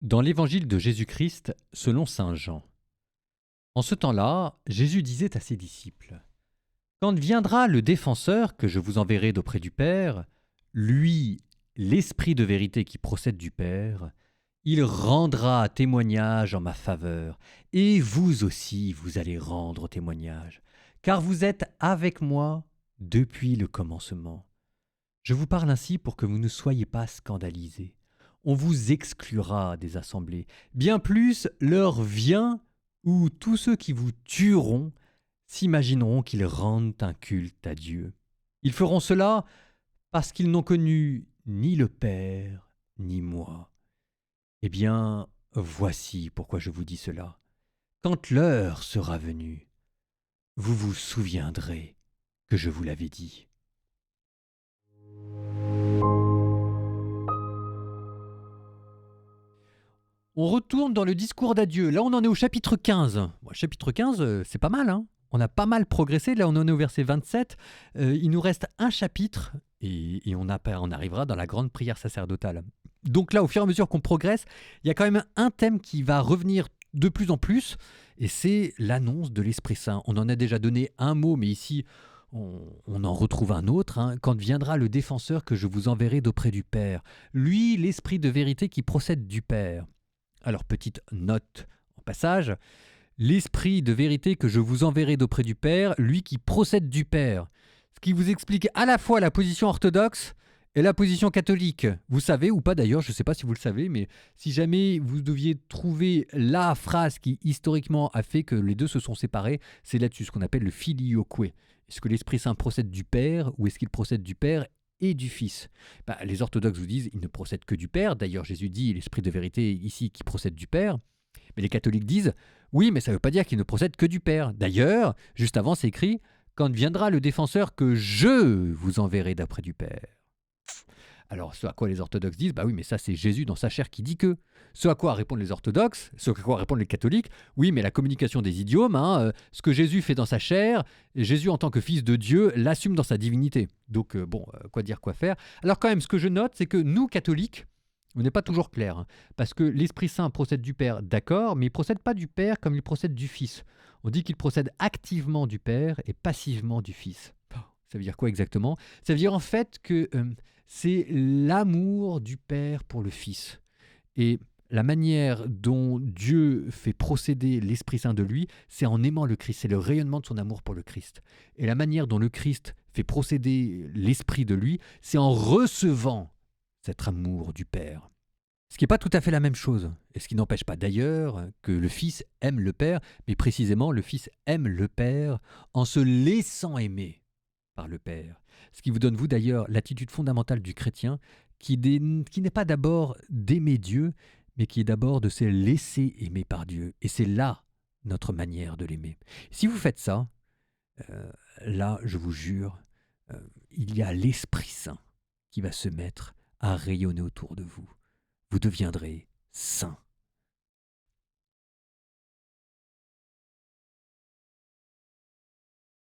Dans l'évangile de Jésus-Christ selon saint Jean. En ce temps-là, Jésus disait à ses disciples : Quand viendra le défenseur que je vous enverrai d'auprès du Père, lui, l'Esprit de vérité qui procède du Père, il rendra témoignage en ma faveur, et vous aussi vous allez rendre témoignage, car vous êtes avec moi depuis le commencement. Je vous parle ainsi pour que vous ne soyez pas scandalisés. On vous exclura des assemblées. Bien plus, l'heure vient où tous ceux qui vous tueront s'imagineront qu'ils rendent un culte à Dieu. Ils feront cela parce qu'ils n'ont connu ni le Père, ni moi. Eh bien, voici pourquoi je vous dis cela. Quand l'heure sera venue, vous vous souviendrez que je vous l'avais dit. On retourne dans le discours d'adieu. Là, on en est au chapitre 15. Bon, chapitre 15, c'est pas mal, hein. On a pas mal progressé. Là, on en est au verset 27. Il nous reste un chapitre et on arrivera dans la grande prière sacerdotale. Donc là, au fur et à mesure qu'on progresse, il y a quand même un thème qui va revenir de plus en plus, et c'est l'annonce de l'Esprit Saint. On en a déjà donné un mot, mais ici, on en retrouve un autre. Hein. Quand viendra le défenseur que je vous enverrai d'auprès du Père, lui, l'Esprit de vérité qui procède du Père. Alors, petite note en passage, l'Esprit de vérité que je vous enverrai d'auprès du Père, lui qui procède du Père. Ce qui vous explique à la fois la position orthodoxe et la position catholique. Vous savez, ou pas d'ailleurs, je ne sais pas si vous le savez, mais si jamais vous deviez trouver la phrase qui historiquement a fait que les deux se sont séparés, c'est là-dessus, ce qu'on appelle le filioque. Est-ce que l'Esprit Saint procède du Père ou est-ce qu'il procède du Père et du Fils? Les orthodoxes vous disent il ne procède que du Père. D'ailleurs, Jésus dit l'Esprit de vérité ici qui procède du Père. Mais les catholiques disent oui, mais ça ne veut pas dire qu'il ne procède que du Père. D'ailleurs, juste avant, c'est écrit quand viendra le défenseur que je vous enverrai d'après du Père. Alors, ce à quoi les orthodoxes disent oui, mais ça, c'est Jésus dans sa chair qui dit que. Ce à quoi répondent les orthodoxes, ce à quoi répondent les catholiques, oui, mais la communication des idiomes, ce que Jésus fait dans sa chair, Jésus en tant que fils de Dieu l'assume dans sa divinité. Donc, quoi dire, quoi faire. Alors quand même, ce que je note, c'est que nous, catholiques, on n'est pas toujours clair, hein, parce que l'Esprit Saint procède du Père, d'accord, mais il ne procède pas du Père comme il procède du Fils. On dit qu'il procède activement du Père et passivement du Fils. Ça veut dire quoi exactement? Ça veut dire en fait que c'est l'amour du Père pour le Fils. Et la manière dont Dieu fait procéder l'Esprit Saint de lui, c'est en aimant le Christ, c'est le rayonnement de son amour pour le Christ. Et la manière dont le Christ fait procéder l'Esprit de lui, c'est en recevant cet amour du Père. Ce qui n'est pas tout à fait la même chose, et ce qui n'empêche pas d'ailleurs que le Fils aime le Père, mais précisément le Fils aime le Père en se laissant aimer par le Père. Ce qui vous donne, vous d'ailleurs, l'attitude fondamentale du chrétien, qui n'est pas d'abord d'aimer Dieu, mais qui est d'abord de se laisser aimer par Dieu. Et c'est là notre manière de l'aimer. Si vous faites ça, là, je vous jure, il y a l'Esprit Saint qui va se mettre à rayonner autour de vous. Vous deviendrez saints.